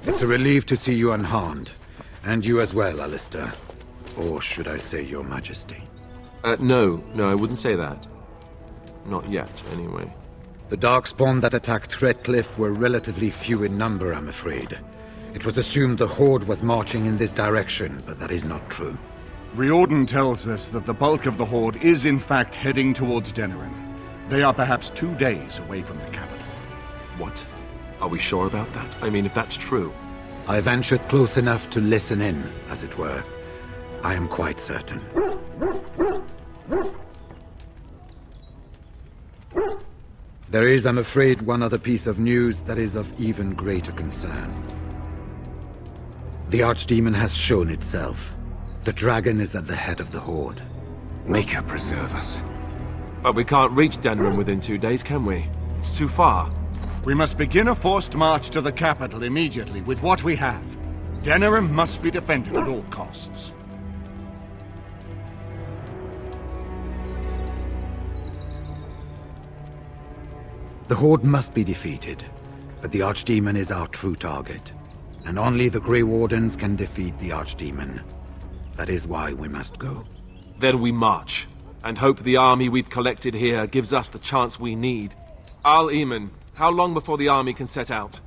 It's a relief to see you unharmed. And you as well, Alistair. Or should I say your majesty? No, I wouldn't say that. Not yet, anyway. The Darkspawn that attacked Redcliffe were relatively few in number, I'm afraid. It was assumed the Horde was marching in this direction, but that is not true. Riordan tells us that the bulk of the Horde is in fact heading towards Denerim. They are perhaps 2 days away from the capital. What? Are we sure about that? I mean, if that's true... I ventured close enough to listen in, as it were. I am quite certain. There is, I'm afraid, one other piece of news that is of even greater concern. The Archdemon has shown itself. The dragon is at the head of the Horde. Make her preserve us. But we can't reach Denerim within 2 days, can we? It's too far. We must begin a forced march to the capital immediately with what we have. Denerim must be defended at all costs. The Horde must be defeated, but the Archdemon is our true target. And only the Grey Wardens can defeat the Archdemon. That is why we must go. Then we march, and hope the army we've collected here gives us the chance we need. Al-Eamon, how long before the army can set out?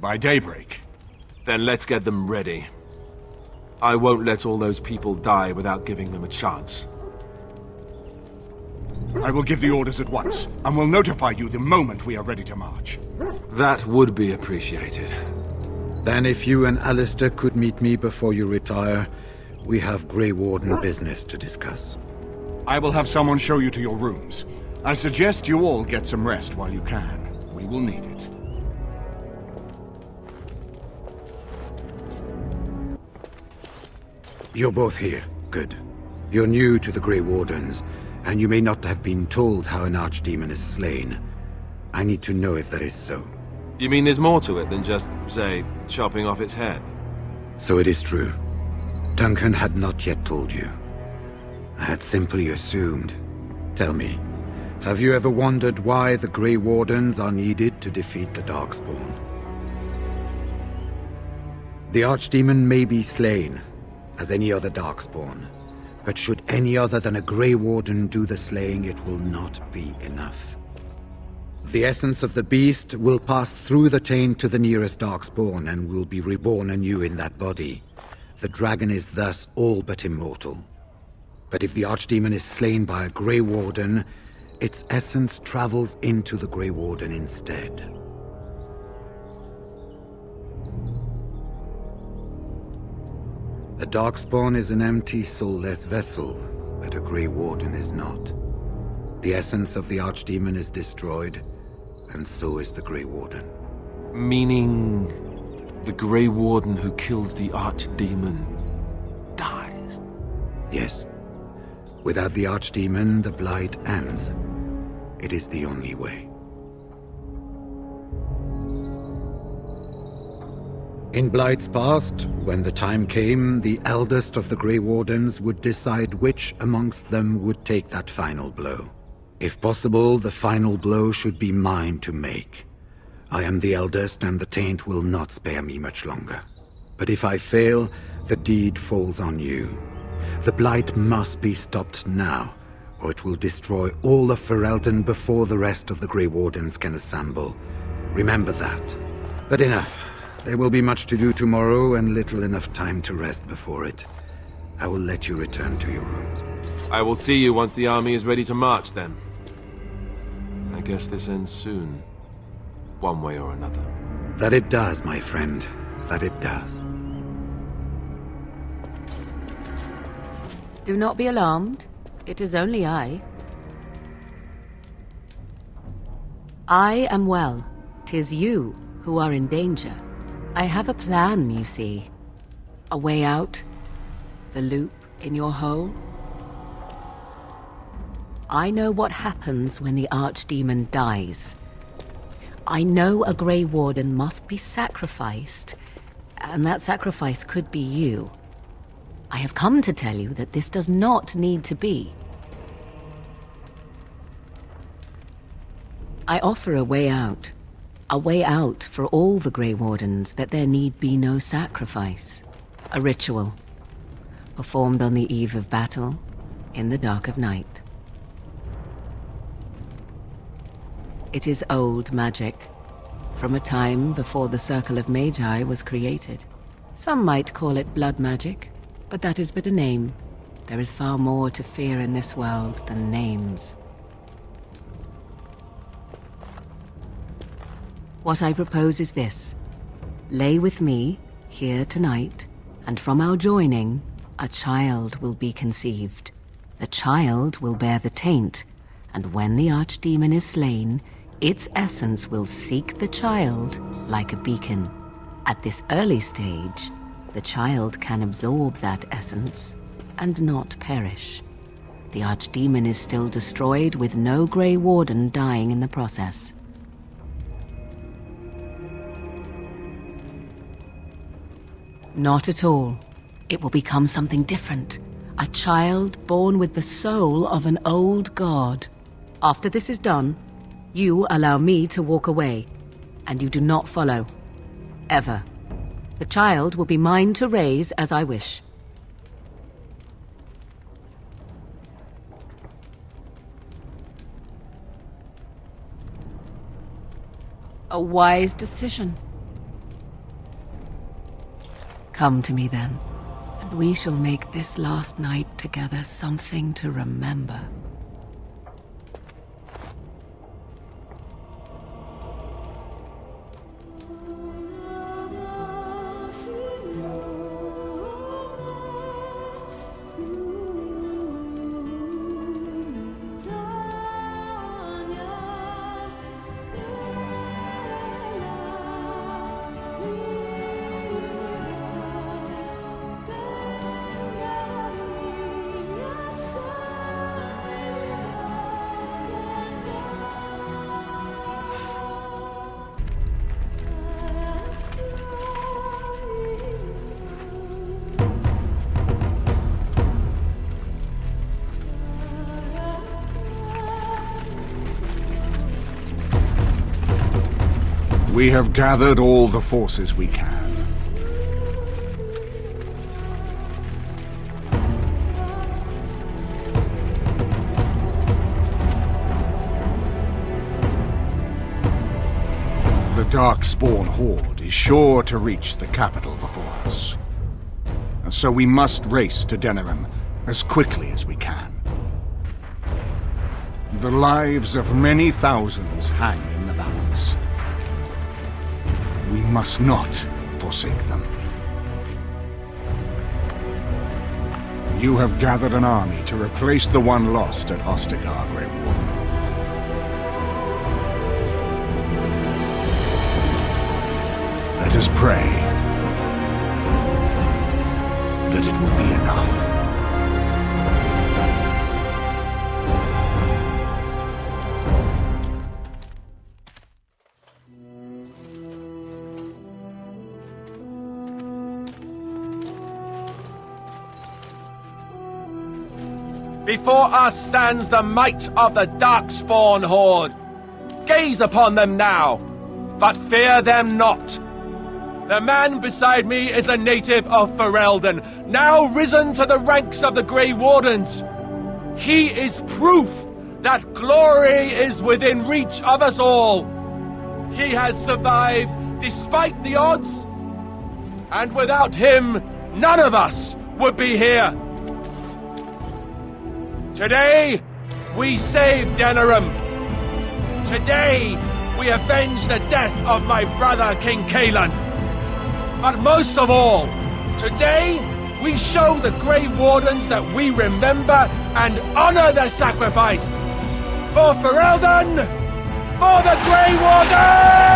By daybreak. Then let's get them ready. I won't let all those people die without giving them a chance. I will give the orders at once, and will notify you the moment we are ready to march. That would be appreciated. Then if you and Alistair could meet me before you retire, we have Grey Warden business to discuss. I will have someone show you to your rooms. I suggest you all get some rest while you can. We will need it. You're both here. Good. You're new to the Grey Wardens, and you may not have been told how an Archdemon is slain. I need to know if that is so. You mean there's more to it than just, say, chopping off its head? So it is true. Duncan had not yet told you. I had simply assumed. Tell me, have you ever wondered why the Grey Wardens are needed to defeat the Darkspawn? The Archdemon may be slain, as any other Darkspawn, but should any other than a Grey Warden do the slaying, it will not be enough. The essence of the beast will pass through the taint to the nearest Darkspawn and will be reborn anew in that body. The dragon is thus all but immortal. But if the Archdemon is slain by a Grey Warden, its essence travels into the Grey Warden instead. A Darkspawn is an empty, soulless vessel, but a Grey Warden is not. The essence of the Archdemon is destroyed, and so is the Grey Warden. Meaning... the Grey Warden who kills the Archdemon dies? Yes. Without the Archdemon, the Blight ends. It is the only way. In Blight's past, when the time came, the eldest of the Grey Wardens would decide which amongst them would take that final blow. If possible, the final blow should be mine to make. I am the eldest, and the taint will not spare me much longer. But if I fail, the deed falls on you. The Blight must be stopped now, or it will destroy all of Ferelden before the rest of the Grey Wardens can assemble. Remember that. But enough. There will be much to do tomorrow, and little enough time to rest before it. I will let you return to your rooms. I will see you once the army is ready to march, then. I guess this ends soon. One way or another. That it does, my friend. That it does. Do not be alarmed. It is only I. I am well. 'Tis you who are in danger. I have a plan, you see. A way out. The loop in your hole. I know what happens when the Archdemon dies. I know a Grey Warden must be sacrificed, and that sacrifice could be you. I have come to tell you that this does not need to be. I offer a way out. A way out for all the Grey Wardens, that there need be no sacrifice. A ritual, performed on the eve of battle, in the dark of night. It is old magic, from a time before the Circle of Magi was created. Some might call it blood magic, but that is but a name. There is far more to fear in this world than names. What I propose is this. Lay with me, here tonight, and from our joining, a child will be conceived. The child will bear the taint, and when the archdemon is slain, its essence will seek the child like a beacon. At this early stage, the child can absorb that essence and not perish. The archdemon is still destroyed, with no Grey Warden dying in the process. Not at all. It will become something different. A child born with the soul of an old god. After this is done, you allow me to walk away, and you do not follow. Ever. The child will be mine to raise as I wish. A wise decision. Come to me then, and we shall make this last night together something to remember. We have gathered all the forces we can. The Darkspawn Horde is sure to reach the capital before us. And so we must race to Denerim as quickly as we can. The lives of many thousands hang in the balance. We must not forsake them. You have gathered an army to replace the one lost at Ostagar, Grey Warden. Let us pray that it will be enough. Before us stands the might of the Darkspawn Horde. Gaze upon them now, but fear them not. The man beside me is a native of Ferelden, now risen to the ranks of the Grey Wardens. He is proof that glory is within reach of us all. He has survived despite the odds, and without him, none of us would be here. Today, we save Denerim. Today, we avenge the death of my brother King Kaelan. But most of all, today, we show the Grey Wardens that we remember and honor their sacrifice. For Ferelden, for the Grey Wardens!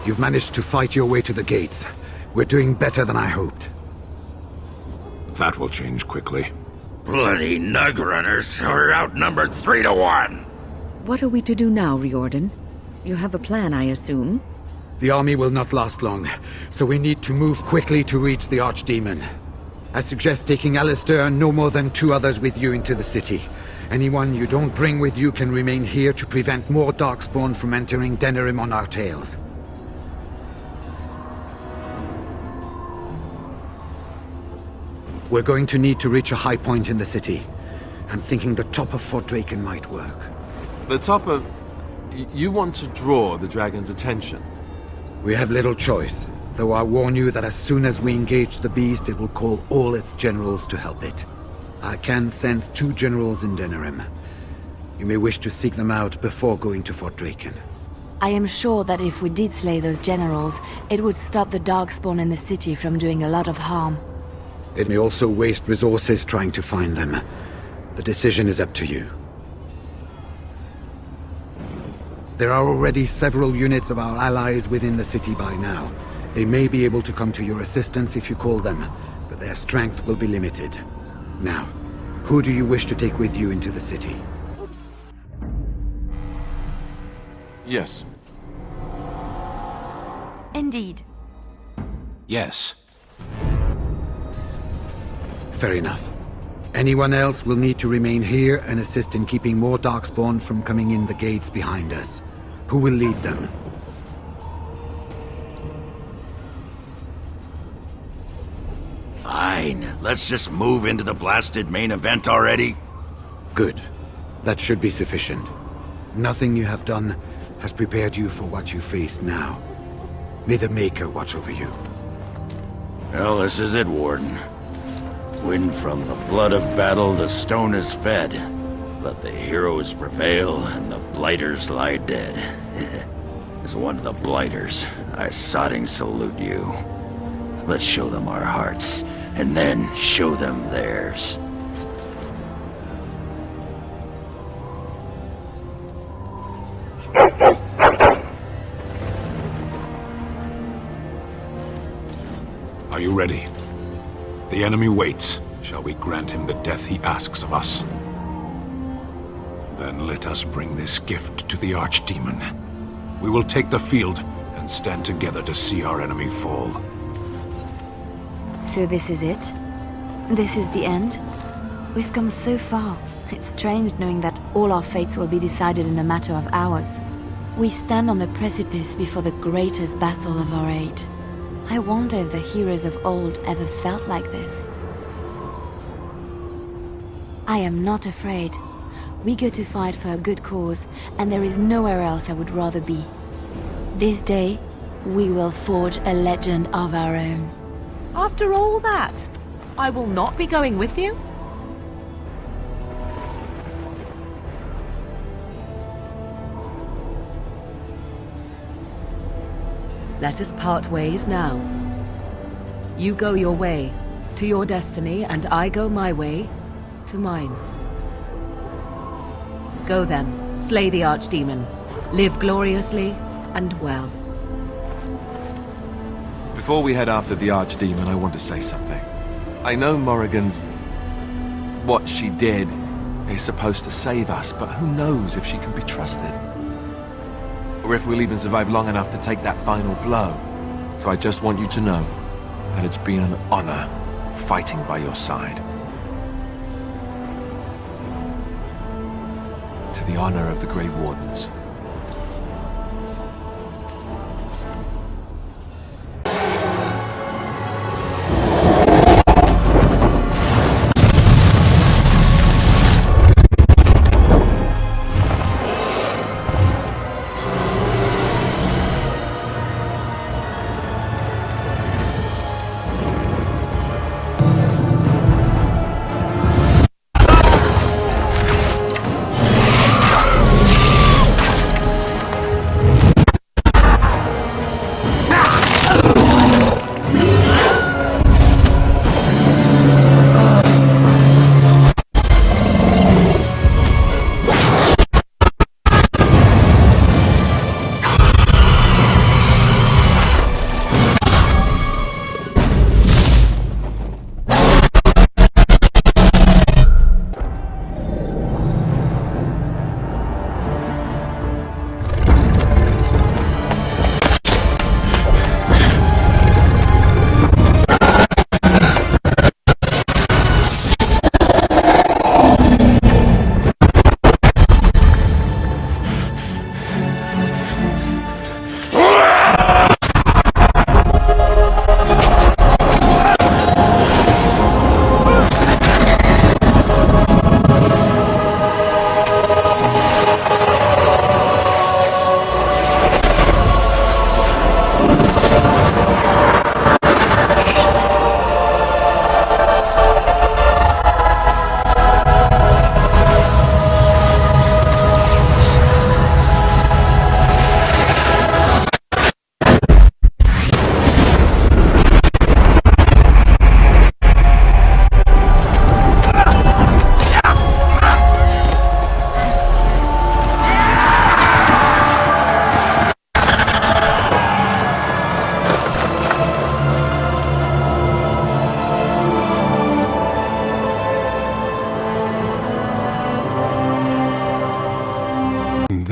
You've managed to fight your way to the gates. We're doing better than I hoped. That will change quickly. Bloody nug runners are outnumbered 3-1. What are we to do now, Riordan? You have a plan, I assume? The army will not last long, so we need to move quickly to reach the Archdemon. I suggest taking Alistair and no more than 2 others with you into the city. Anyone you don't bring with you can remain here to prevent more Darkspawn from entering Denerim on our tails. We're going to need to reach a high point in the city. I'm thinking the top of Fort Draken might work. The top of... You want to draw the dragon's attention? We have little choice, though I warn you that as soon as we engage the beast, it will call all its generals to help it. I can sense 2 generals in Denerim. You may wish to seek them out before going to Fort Draken. I am sure that if we did slay those generals, it would stop the Darkspawn in the city from doing a lot of harm. It may also waste resources trying to find them. The decision is up to you. There are already several units of our allies within the city by now. They may be able to come to your assistance if you call them, but their strength will be limited. Now, who do you wish to take with you into the city? Yes. Indeed. Yes. Fair enough. Anyone else will need to remain here and assist in keeping more Darkspawn from coming in the gates behind us. Who will lead them? Fine. Let's just move into the blasted main event already. Good. That should be sufficient. Nothing you have done has prepared you for what you face now. May the Maker watch over you. Well, this is it, Warden. When from the blood of battle the stone is fed, let the heroes prevail and the blighters lie dead. As one of the blighters, I sodding salute you. Let's show them our hearts, and then show them theirs. Are you ready? The enemy waits. Shall we grant him the death he asks of us? Then let us bring this gift to the Archdemon. We will take the field and stand together to see our enemy fall. So this is it? This is the end? We've come so far. It's strange knowing that all our fates will be decided in a matter of hours. We stand on the precipice before the greatest battle of our age. I wonder if the heroes of old ever felt like this. I am not afraid. We go to fight for a good cause, and there is nowhere else I would rather be. This day, we will forge a legend of our own. After all that, I will not be going with you? Let us part ways now. You go your way, to your destiny, and I go my way, to mine. Go then, slay the Archdemon. Live gloriously and well. Before we head after the Archdemon, I want to say something. I know Morrigan's... what she did is supposed to save us, but who knows if she can be trusted? Or if we'll even survive long enough to take that final blow. So I just want you to know that it's been an honor fighting by your side. To the honor of the Grey Wardens.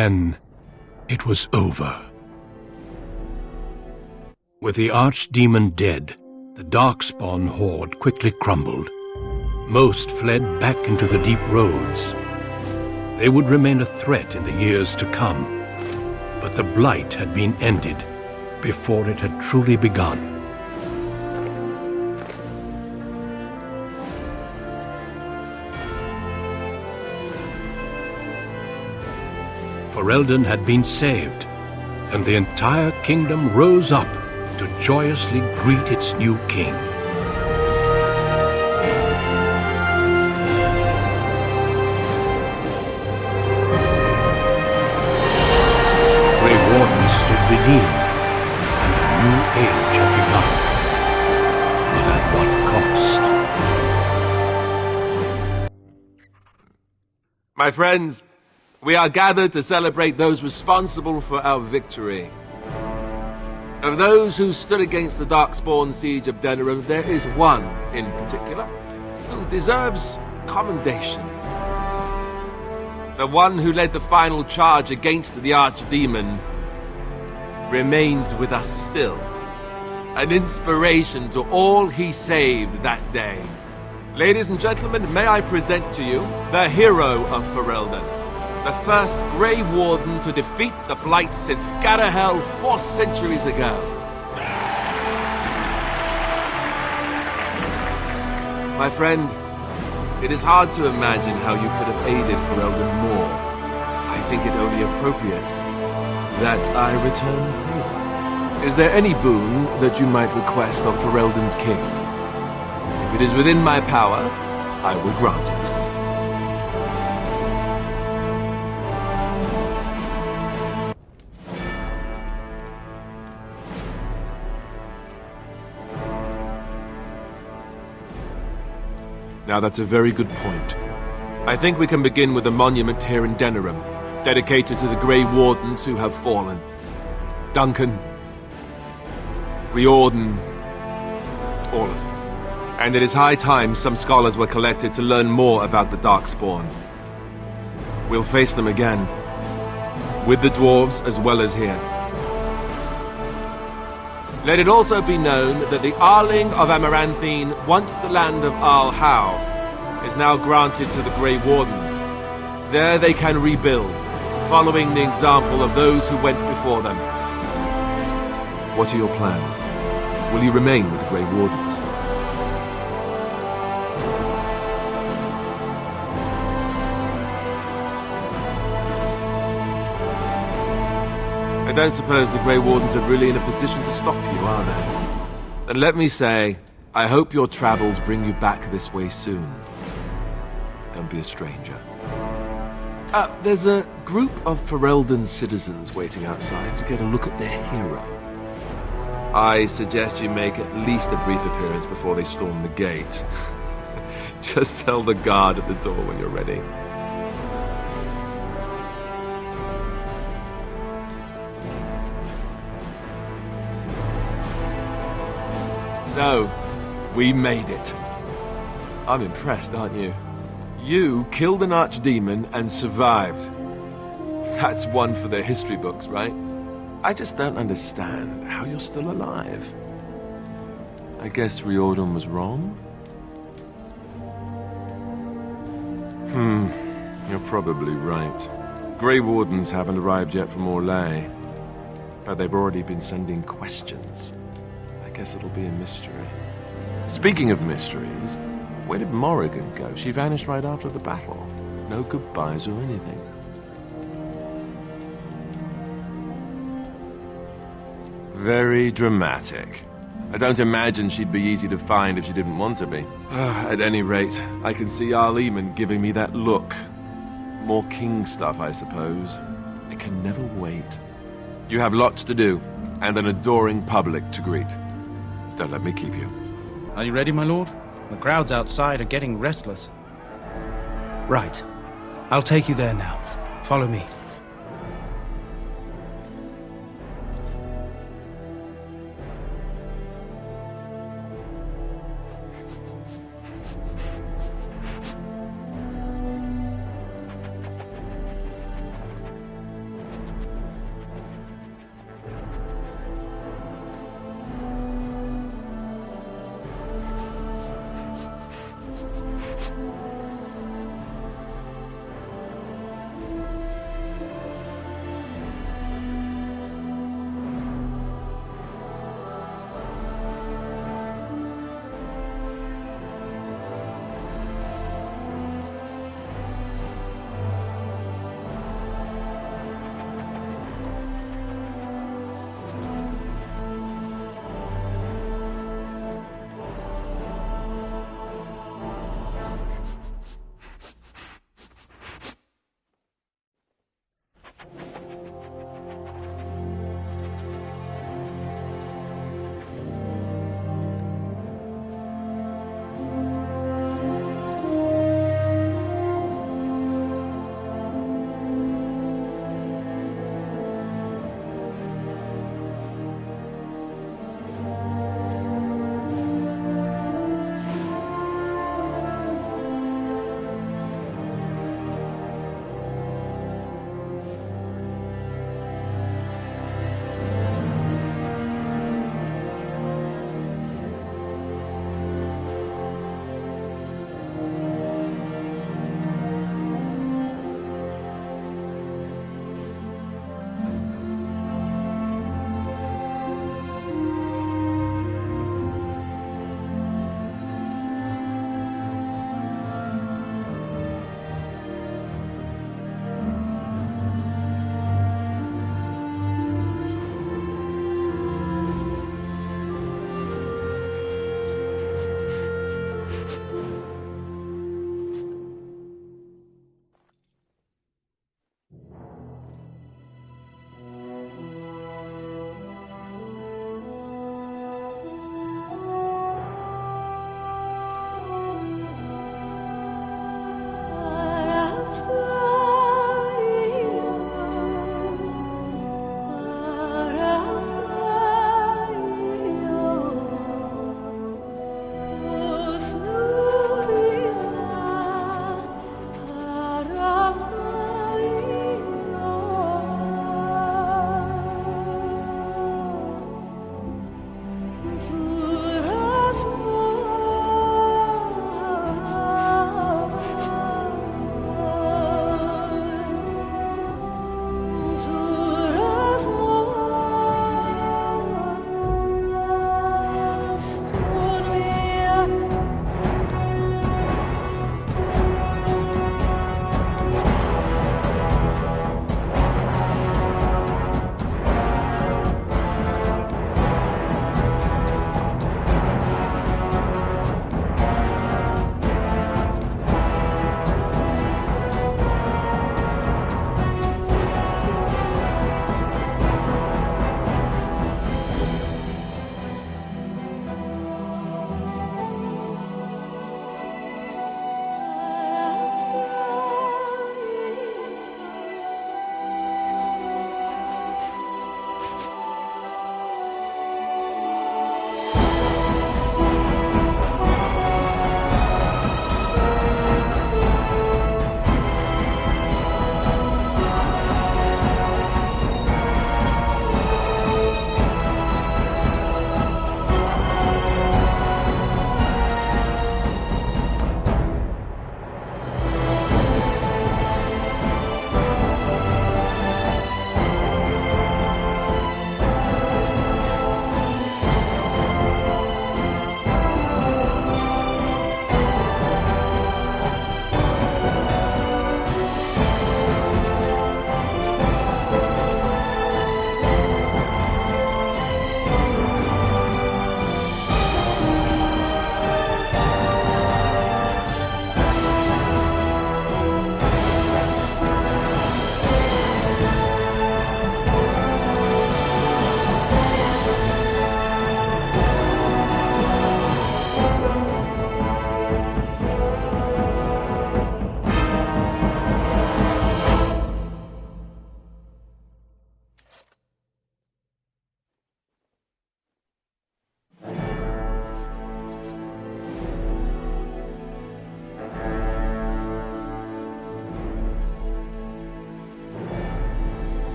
then, it was over. With the Archdemon dead, the Darkspawn horde quickly crumbled. Most fled back into the deep roads. They would remain a threat in the years to come, but the Blight had been ended before it had truly begun. Ferelden had been saved, and the entire kingdom rose up to joyously greet its new king. Grey Wardens stood redeemed, and a new age had begun. But at what cost? My friends, we are gathered to celebrate those responsible for our victory. Of those who stood against the Darkspawn siege of Denerim, there is one in particular who deserves commendation. The one who led the final charge against the Archdemon remains with us still, an inspiration to all he saved that day. Ladies and gentlemen, may I present to you the hero of Ferelden, the first Grey Warden to defeat the Blight since Garahel 4 centuries ago. My friend, it is hard to imagine how you could have aided Ferelden more. I think it only appropriate that I return the favor. Is there any boon that you might request of Ferelden's king? If it is within my power, I will grant it. Now that's a very good point. I think we can begin with a monument here in Denerim, dedicated to the Grey Wardens who have fallen. Duncan, Riordan, all of them. And it is high time some scholars were collected to learn more about the Darkspawn. We'll face them again, with the dwarves as well as here. Let it also be known that the Arling of Amaranthine, once the land of Arl Howe, is now granted to the Grey Wardens. There they can rebuild, following the example of those who went before them. What are your plans? Will you remain with the Grey Wardens? I don't suppose the Grey Wardens are really in a position to stop you, are they? And let me say, I hope your travels bring you back this way soon. Don't be a stranger. There's a group of Ferelden citizens waiting outside to get a look at their hero. I suggest you make at least a brief appearance before they storm the gate. Just tell the guard at the door when you're ready. So, we made it. I'm impressed, aren't you? You killed an archdemon and survived. That's one for the history books, right? I just don't understand how you're still alive. I guess Riordan was wrong? You're probably right. Grey Wardens haven't arrived yet from Orlais, but they've already been sending questions. I guess it'll be a mystery. Speaking of mysteries, where did Morrigan go? She vanished right after the battle. No goodbyes or anything. Very dramatic. I don't imagine she'd be easy to find if she didn't want to be. At any rate, I can see Arleman giving me that look. More king stuff, I suppose. It can never wait. You have lots to do, and an adoring public to greet. Don't let me keep you. Are you ready, my lord? The crowds outside are getting restless. Right. I'll take you there now. Follow me.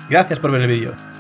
Gracias por ver el vídeo.